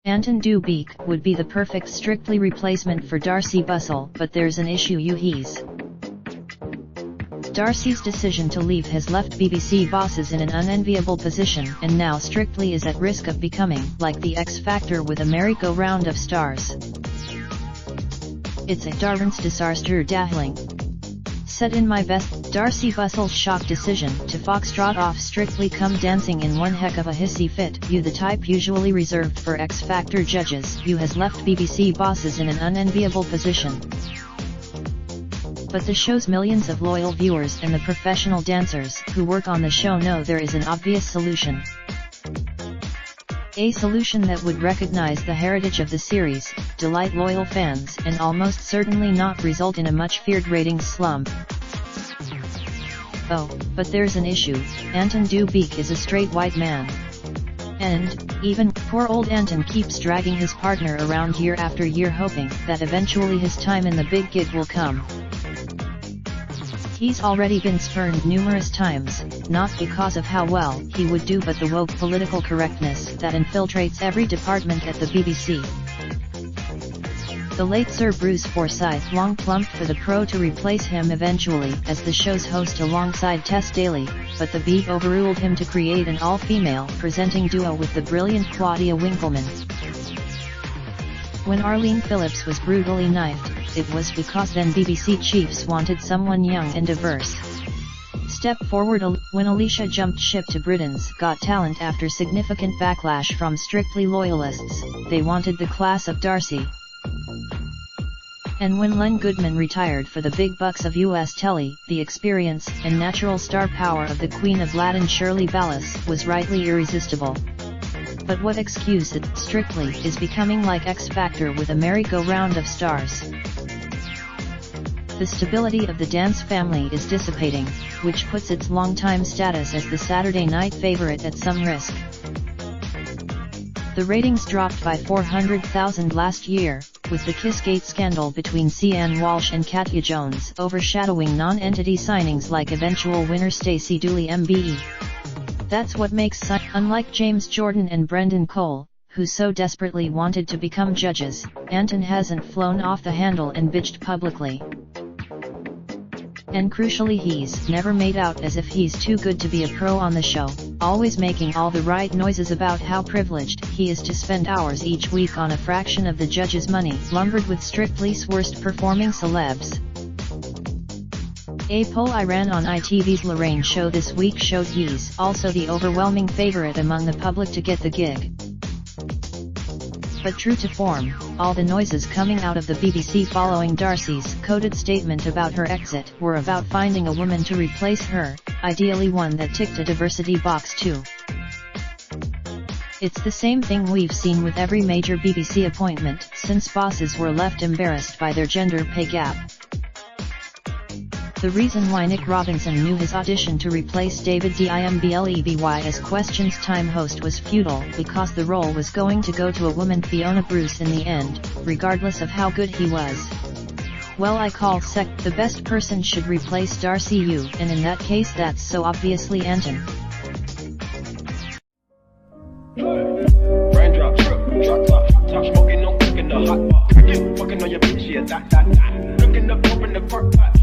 Anton Du Beke would be the perfect Strictly replacement for Darcey Bussell, but there's an issue. Darcey's decision to leave has left BBC bosses in an unenviable position, and now Strictly is at risk of becoming like the X Factor with a merry-go-round of stars. It's a Darwin's disaster dahling. Said in my best, Darcey Bussell's shock decision to foxtrot off Strictly come dancing in one heck of a hissy fit. You, the type usually reserved for X Factor judges, has left BBC bosses in an unenviable position. But the show's millions of loyal viewers and the professional dancers who work on the show know there is an obvious solution. A solution that would recognize the heritage of the series, delight loyal fans, and almost certainly not result in a much-feared ratings slump. Oh, but there's an issue. Anton Du Beke is a straight white man. And, even, poor old Anton keeps dragging his partner around year after year hoping that eventually his time in the big gig will come. He's already been spurned numerous times, not because of how well he would do but the woke political correctness that infiltrates every department at the BBC. The late Sir Bruce Forsyth long plumped for the Pro to replace him eventually as the show's host alongside Tess Daly, but the Beat overruled him to create an all-female presenting duo with the brilliant Claudia Winkleman. When Arlene Phillips was brutally knifed, it was because then BBC chiefs wanted someone young and diverse. Step forward when Alicia jumped ship to Britain's Got Talent after significant backlash from Strictly loyalists, they wanted the class of Darcey. And when Len Goodman retired for the big bucks of US telly, the experience and natural star power of the Queen of Latin Shirley Ballas was rightly irresistible. But what excuse it, Strictly is becoming like X Factor with a merry-go-round of stars. The stability of the dance family is dissipating, which puts its longtime status as the Saturday night favorite at some risk. The ratings dropped by 400,000 last year, with the Kissgate scandal between Cian Walsh and Katya Jones overshadowing non-entity signings like eventual winner Stacey Dooley MBE. That's what makes unlike James Jordan and Brendan Cole, who so desperately wanted to become judges, Anton hasn't flown off the handle and bitched publicly. And crucially, he's never made out as if he's too good to be a pro on the show, always making all the right noises about how privileged he is to spend hours each week on a fraction of the judges' money, lumbered with Strictly's worst performing celebs. A poll I ran on ITV's Lorraine show this week showed he's also the overwhelming favorite among the public to get the gig. But true to form, all the noises coming out of the BBC following Darcey's coded statement about her exit were about finding a woman to replace her, ideally one that ticked a diversity box too. It's the same thing we've seen with every major BBC appointment since bosses were left embarrassed by their gender pay gap. The reason why Nick Robinson knew his audition to replace David Dimbleby as Questions Time host was futile because the role was going to go to a woman, Fiona Bruce, in the end, regardless of how good he was. Well, I call the best person should replace Darcey, and in that case that's so obviously Anton. Raindrop, drop top, smoking, no cooking the hot pot. Fucking on your bitch, yeah, that. Looking up, open the park pot.